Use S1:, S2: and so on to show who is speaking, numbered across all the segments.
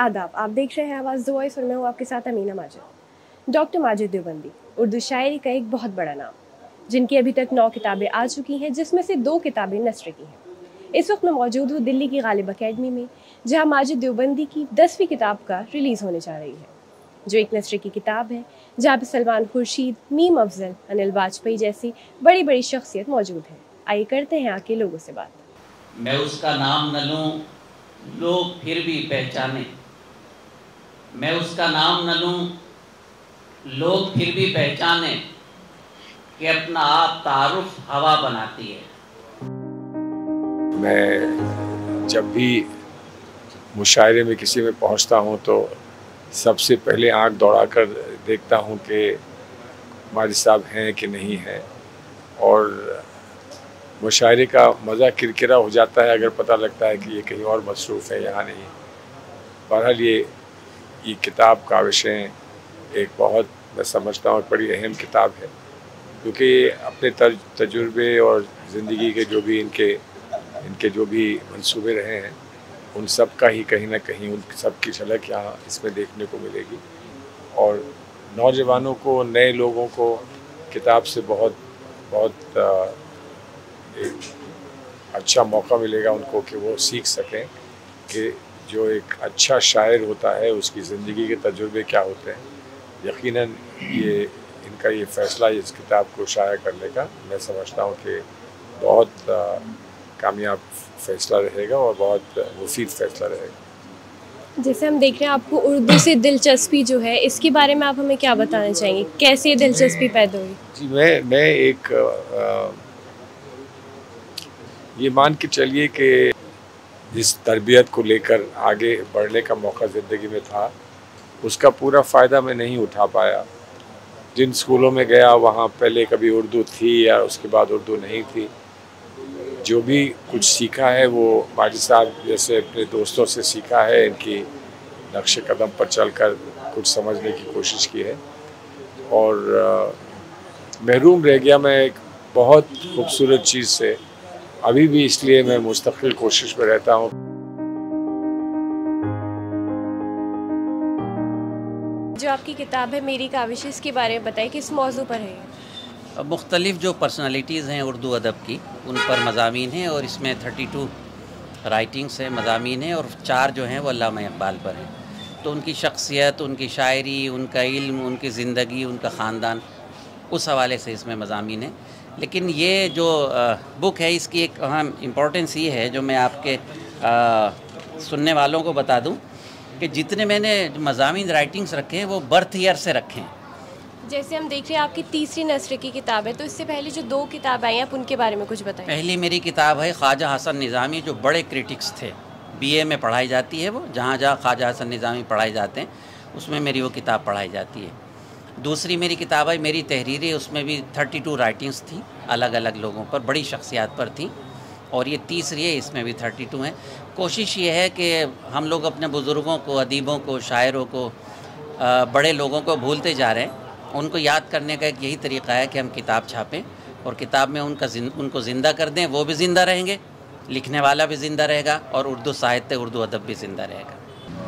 S1: आदाब, आप देख रहे हैं आवाज़ द वॉइस और मैं हूँ आपके साथ अमीना माजिद। डॉक्टर माजिद देवबंदी उर्दू शायरी का एक बहुत बड़ा नाम, जिनकी अभी तक 9 किताबें आ चुकी हैं, जिसमें से 2 किताबें नस्र की हैं। इस वक्त मैं मौजूद हूँ दिल्ली की गालिब अकेडमी में, जहाँ माजिद देवबंदी की 10वीं किताब का रिलीज़ होने जा रही है, जो एक नस्र की किताब है, जहाँ पर सलमान खुर्शीद, मीम अफजल, अनिल वाजपेयी जैसी बड़ी बड़ी शख्सियत मौजूद हैं। आइए करते हैं आके लोगों से बात।
S2: मैं उसका नाम न लूं लोग फिर भी पहचाने, मैं उसका नाम न लूं लोग फिर भी पहचाने कि अपना आप तारुफ हवा बनाती है।
S3: मैं जब भी मुशायरे में किसी में पहुंचता हूं तो सबसे पहले आंख दौड़ाकर देखता हूं कि माजिद साहब हैं कि नहीं हैं, और मुशायरे का मज़ा किरकिरा हो जाता है अगर पता लगता है कि ये कहीं और मसरूफ़ है, यहाँ नहीं। बहरहाल ये किताब का विषय एक बहुत, मैं समझता हूँ, बड़ी अहम किताब है, क्योंकि अपने तजुर्बे और ज़िंदगी के इनके जो भी मंसूबे रहे हैं, उन सब का ही कहीं ना कहीं उन सब की झलक यहाँ इसमें देखने को मिलेगी। और नौजवानों को, नए लोगों को किताब से बहुत बहुत एक अच्छा मौका मिलेगा उनको कि वो सीख सकें कि जो एक अच्छा शायर होता है उसकी ज़िंदगी के तजुर्बे क्या होते हैं। यकीनन इनका ये फ़ैसला इस किताब को शाया करने का, मैं समझता हूँ कि बहुत कामयाब फ़ैसला रहेगा और बहुत मुफीद फ़ैसला रहेगा।
S1: जैसे हम देख रहे हैं आपको उर्दू से दिलचस्पी जो है, इसके बारे में आप हमें क्या बताना चाहेंगे? कैसे ये दिलचस्पी पैदा हुई?
S3: जी, मैं एक ये मान के चलिए कि जिस तरबियत को लेकर आगे बढ़ने का मौका ज़िंदगी में था, उसका पूरा फ़ायदा मैं नहीं उठा पाया। जिन स्कूलों में गया वहाँ पहले कभी उर्दू थी या उसके बाद उर्दू नहीं थी। जो भी कुछ सीखा है वो माजिद साहब जैसे अपने दोस्तों से सीखा है, इनकी नक्शे कदम पर चलकर कुछ समझने की कोशिश की है। और महरूम रह गया मैं एक बहुत खूबसूरत चीज़ से, अभी भी, इसलिए मैं मुस्तकिल कोशिश में रहता हूँ।
S1: जो आपकी किताब है मेरी काविश, इसके बारे में बताइए, किस मौजू पर है?
S2: मुख्तलिफ़ जो पर्सनालिटीज़ हैं उर्दू अदब की, उन पर मज़ामीन हैं और इसमें 32 राइटिंग्स हैं, मज़ामीन हैं, और 4 जो हैं वो अल्लामा इक़बाल पर हैं। तो उनकी शख्सियत, उनकी शायरी, उनका इल्म, उनकी ज़िंदगी, उनका ख़ानदान, उस हवाले से इसमें मज़ामीन हैं। लेकिन ये जो बुक है, इसकी एक अहम इम्पोर्टेंस ये है, जो मैं आपके सुनने वालों को बता दूं, कि जितने मैंने मज़ामीन राइटिंग्स रखे हैं वो बर्थ ईयर से रखे हैं।
S1: जैसे हम देख रहे हैं आपकी तीसरी नस्र की किताब है, तो इससे पहले जो 2 किताब आई हैं, आप उनके बारे में कुछ बताएं।
S2: पहली मेरी किताब है ख्वाजा हसन निज़ामी, जो बड़े क्रिटिक्स थे, बीए में पढ़ाई जाती है, वो जहाँ जहाँ ख्वाजा हसन निज़ामी पढ़ाए जाते हैं उसमें मेरी वो किताब पढ़ाई जाती है। दूसरी मेरी किताब है मेरी तहरीरें, उसमें भी 32 राइटिंग्स थी, अलग अलग लोगों पर, बड़ी शख्सियात पर थी। और ये तीसरी है, इसमें भी 32 हैं। कोशिश ये है कि हम लोग अपने बुज़ुर्गों को, अदीबों को, शायरों को, बड़े लोगों को भूलते जा रहे हैं। उनको याद करने का एक यही तरीक़ा है कि हम किताब छापें और किताब में उनको ज़िंदा कर दें। वो भी ज़िंदा रहेंगे, लिखने वाला भी ज़िंदा रहेगा, और उर्दू साहित्य, उर्दू अदब भी ज़िंदा रहेगा।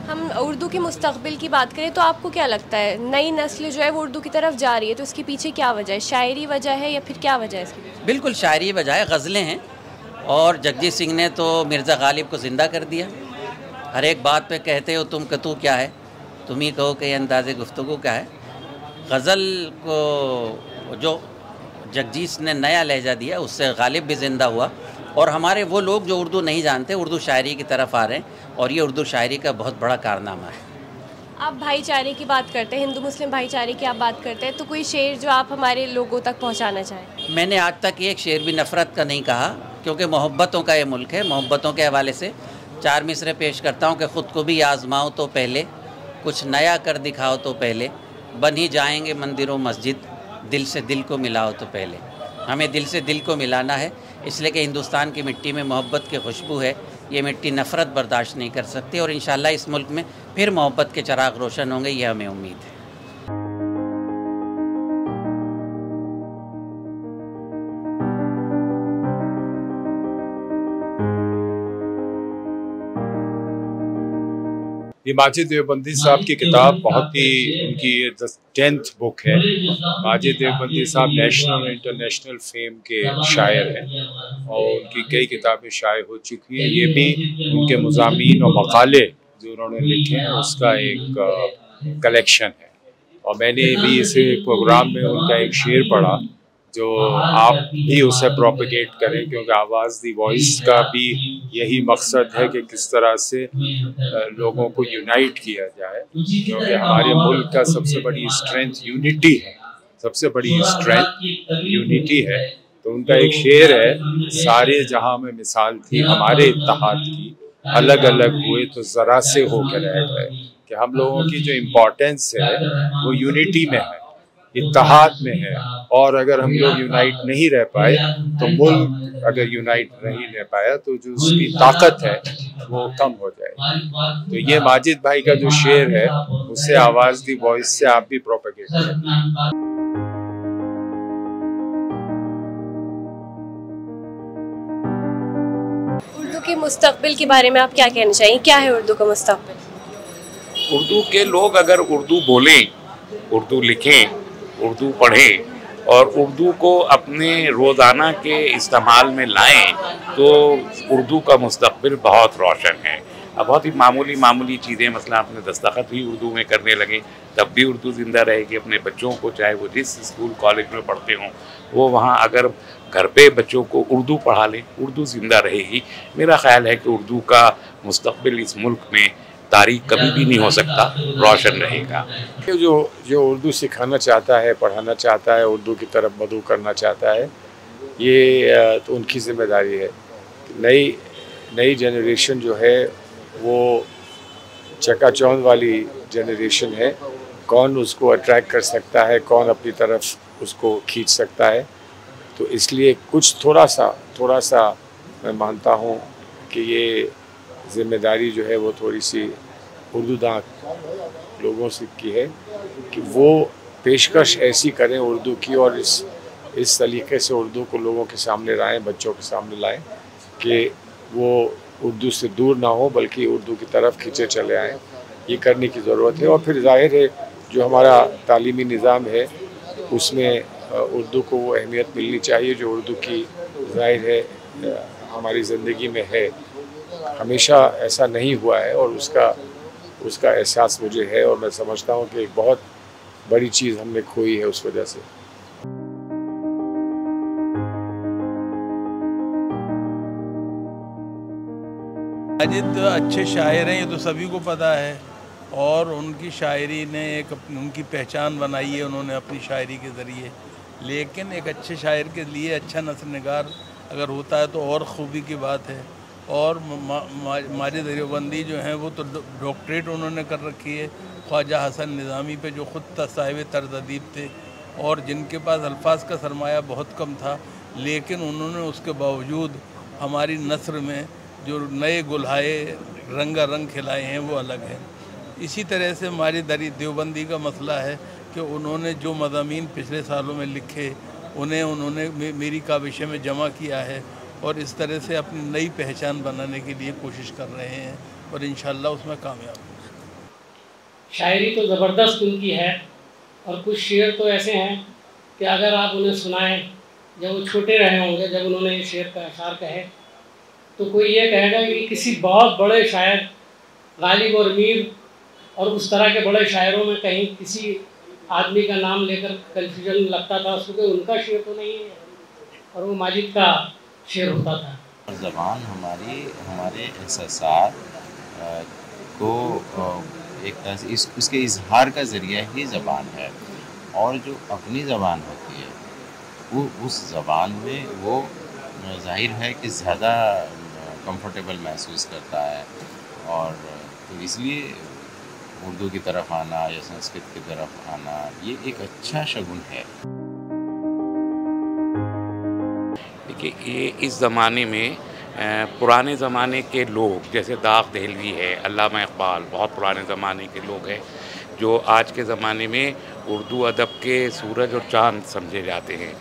S1: हम उर्दू के मुस्तक़बिल की बात करें तो आपको क्या लगता है, नई नस्ल जो है वो उर्दू की तरफ जा रही है, तो इसके पीछे क्या वजह है? शायरी वजह है या फिर क्या वजह है इसके पीछे?
S2: बिल्कुल शायरी बजाय गज़लें हैं, और जगजीत सिंह ने तो मिर्ज़ा गालिब को ज़िंदा कर दिया। हर एक बात पे कहते हो तुम, कतू क्या है, तुम ही कहो कि अंदाज़े गुफ्तगू क्या है। गज़ल को जो जगजीत ने नया लहजा दिया, उससे गालिब भी ज़िंदा हुआ, और हमारे वो लोग जो उर्दू नहीं जानते उर्दू शायरी की तरफ आ रहे हैं, और ये उर्दू शायरी का बहुत बड़ा कारनामा है।
S1: आप भाईचारे की बात करते हैं, हिंदू मुस्लिम भाईचारे की आप बात करते हैं, तो कोई शेर जो आप हमारे लोगों तक पहुंचाना चाहें?
S2: मैंने आज तक एक शेर भी नफ़रत का नहीं कहा, क्योंकि मोहब्बतों का ये मुल्क है। मोहब्बतों के हवाले से 4 मिसरे पेश करता हूँ कि ख़ुद को भी आज़माओ तो पहले, कुछ नया कर दिखाओ तो पहले, बन ही जाएंगे मंदिरों मस्जिद, दिल से दिल को मिलाओ तो पहले। हमें दिल से दिल को मिलाना है, इसलिए कि हिंदुस्तान की मिट्टी में मोहब्बत की खुशबू है। ये मिट्टी नफ़रत बर्दाश्त नहीं कर सकती, और इंशाअल्लाह इस मुल्क में फिर मोहब्बत के चिराग रोशन होंगे, ये हमें उम्मीद है।
S3: ये माजिद देवबंदी साहब की किताब बहुत ही, उनकी 10th बुक है। माजिद देवबंदी साहब नेशनल और इंटरनेशनल फेम के शायर हैं और उनकी कई किताबें शाये हो चुकी हैं। ये भी उनके मज़ामीन और मकाले जो उन्होंने लिखे हैं उसका एक कलेक्शन है। और मैंने भी इसे प्रोग्राम में उनका एक शेर पढ़ा जो आप भी उसे प्रोपेगेट करें, क्योंकि आवाज़ दी वॉइस का भी यही मकसद है कि किस तरह से लोगों को यूनाइट किया जाए, क्योंकि हमारे मुल्क का सबसे बड़ी स्ट्रेंथ यूनिटी है, सबसे बड़ी स्ट्रेंथ यूनिटी है। तो उनका एक शेर है, सारे जहां में मिसाल थी हमारे इत्तेहाद की, अलग अलग हुए तो ज़रा से होकर रह गए। कि हम लोगों की जो इम्पोर्टेंस है वो यूनिटी में है, इत्तेहाद में है। और अगर हम लोग यूनाइट नहीं रह पाए तो मुल्क अगर यूनाइट नहीं रह पाया तो जो उसकी ताकत है वो कम हो जाएगी। तो ये माजिद भाई का जो शेर है उससे आवाज़ दी वॉइस से आप भी प्रोपेगेट करें।
S1: उर्दू के मुस्तकबिल के बारे में आप क्या कहना चाहिए? क्या है उर्दू का मुस्तकबिल?
S4: उर्दू के लोग अगर उर्दू बोलें, उर्दू लिखें, उर्दू पढ़ें और उर्दू को अपने रोज़ाना के इस्तेमाल में लाएं तो उर्दू का मुस्तकबिल बहुत रोशन है। अब बहुत ही मामूली चीज़ें, मसला अपने दस्तखत भी उर्दू में करने लगे तब भी उर्दू ज़िंदा रहेगी। अपने बच्चों को, चाहे वो जिस स्कूल कॉलेज में पढ़ते हों, वो वहाँ अगर घर पे बच्चों को उर्दू पढ़ा लें, उर्दू ज़िंदा रहेगी। मेरा ख़्याल है कि उर्दू का मुस्तकबिल इस मुल्क में तारीख कभी भी नहीं हो सकता, रोशन रहेगा।
S3: जो उर्दू सिखाना चाहता है, पढ़ाना चाहता है, उर्दू की तरफ मदऊ करना चाहता है, ये तो उनकी जिम्मेदारी है। नई जनरेशन जो है वो चकाचौंध वाली जनरेशन है। कौन उसको अट्रैक्ट कर सकता है, कौन अपनी तरफ उसको खींच सकता है। तो इसलिए कुछ थोड़ा सा मैं मानता हूँ कि ये ज़िम्मेदारी जो है वो थोड़ी सी उर्दूदां लोगों से की है कि वो पेशकश ऐसी करें उर्दू की और इस तरीके से उर्दू को लोगों के सामने लाएं, बच्चों के सामने लाएं कि वो उर्दू से दूर ना हो बल्कि उर्दू की तरफ खींचे चले आएँ। ये करने की ज़रूरत है। और फिर ज़ाहिर है जो हमारा तालीमी निज़ाम है उसमें उर्दू को वो अहमियत मिलनी चाहिए जो उर्दू की ज़ाहिर है हमारी ज़िंदगी में है। हमेशा ऐसा नहीं हुआ है और उसका एहसास मुझे है और मैं समझता हूँ कि एक बहुत बड़ी चीज़ हमने खोई है उस वजह से।
S5: माजिद अच्छे शायर हैं, ये तो सभी को पता है। और उनकी शायरी ने उनकी पहचान बनाई है उन्होंने अपनी शायरी के ज़रिए। लेकिन एक अच्छे शायर के लिए अच्छा नस्र निगार अगर होता है तो और खूबी की बात है। और माजिद देवबंदी जो हैं वो तो डॉक्टरेट उन्होंने कर रखी है ख्वाजा हसन निज़ामी पे, जो ख़ुद साहिब तर्ज अदीब थे और जिनके पास अल्फाज का सरमाया बहुत कम था। लेकिन उन्होंने उसके बावजूद हमारी नस्र में जो नए गुल्हाए रंगारंग खिलाए हैं वो अलग हैं। इसी तरह से माजिद देवबंदी का मसला है कि उन्होंने जो मज़ामीन पिछले सालों में लिखे उन्होंने मेरी काबिश में जमा किया है और इस तरह से अपनी नई पहचान बनाने के लिए कोशिश कर रहे हैं और इंशाअल्लाह उसमें कामयाब होंगे।
S6: शायरी तो ज़बरदस्त उनकी है और कुछ शेर तो ऐसे हैं कि अगर आप उन्हें सुनाएं, जब वो छोटे रहे होंगे जब उन्होंने ये शेर का अशार कहे, तो कोई ये कहेगा कि किसी बहुत बड़े शायर गालिब और मीर और उस तरह के बड़े शायरों में कहीं किसी आदमी का नाम लेकर कन्फ्यूजन लगता था उसको कि उनका शेर तो नहीं है और वो माजिद का शेर होता था।
S7: ज़बान हमारे एहसासात को एक उसके इजहार का ज़रिया ही ज़बान है। और जो अपनी ज़बान होती है वो उस ज़बान में वो ज़ाहिर है कि ज़्यादा कंफर्टेबल महसूस करता है। और तो इसलिए उर्दू की तरफ आना या संस्कृत की तरफ आना ये एक अच्छा शगुन है।
S4: देखिए, ये इस ज़माने में पुराने ज़माने के लोग जैसे दाग दहलवी है, अल्लामा इक़बाल, बहुत पुराने ज़माने के लोग हैं जो आज के ज़माने में उर्दू अदब के सूरज और चाँद समझे जाते हैं।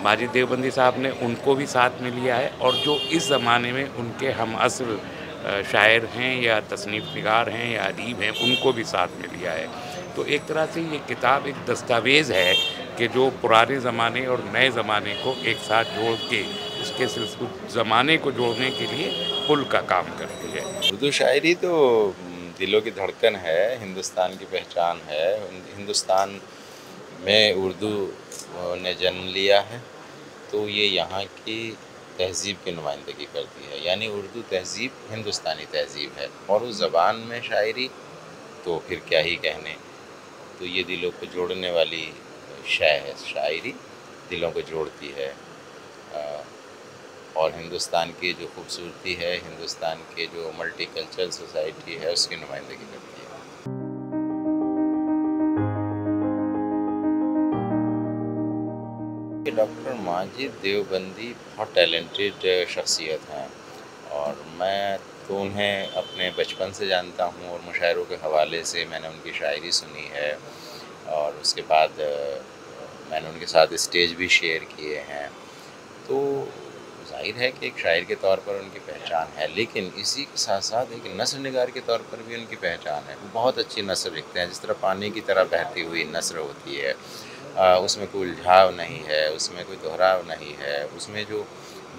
S4: माजिद देवबंदी साहब ने उनको भी साथ में लिया है और जो इस ज़माने में उनके हम असर शायर हैं या तसनीफ़ निगार हैं या अदीब हैं, उनको भी साथ में लिया है। तो एक तरह से ये किताब एक दस्तावेज़ है कि जो पुराने ज़माने और नए ज़माने को एक साथ जोड़ के उसके ज़माने को जोड़ने के लिए पुल का काम करती है।
S7: उर्दू शायरी तो दिलों की धड़कन है, हिंदुस्तान की पहचान है। हिंदुस्तान में उर्दू ने जन्म लिया है, तो ये यहाँ की तहज़ीब की नुमाइंदगी करती है। यानी उर्दू तहज़ीब हिंदुस्तानी तहज़ीब है, और उस ज़बान में शायरी तो फिर क्या ही कहने। तो ये दिलों को जोड़ने वाली शय है, शायरी दिलों को जोड़ती है, और हिंदुस्तान की जो खूबसूरती है, हिंदुस्तान के जो मल्टीकल्चरल सोसाइटी है, उसकी नुमाइंदगी करती है। डॉक्टर माजिद देवबंदी बहुत टैलेंटेड शख्सियत हैं, और मैं तो उन्हें अपने बचपन से जानता हूँ, और मुशायरों के हवाले से मैंने उनकी शायरी सुनी है, और उसके बाद मैंने उनके साथ स्टेज भी शेयर किए हैं। तो जाहिर है कि एक शायर के तौर पर उनकी पहचान है, लेकिन इसी के साथ साथ एक नस्र निगार के तौर पर भी उनकी पहचान है। वो बहुत अच्छी नस्र लिखते हैं, जिस तरह पानी की तरह बहती हुई नस्र होती है। उसमें कोई उलझाव नहीं है, उसमें कोई दोहराव नहीं है, उसमें जो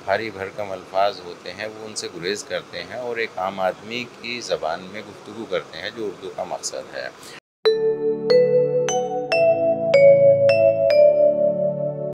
S7: भारी भरकम अल्फाज होते हैं वो उनसे गुरेज करते हैं और एक आम आदमी की ज़बान में गुफ्तगू करते हैं, जो उर्दू का मकसद है।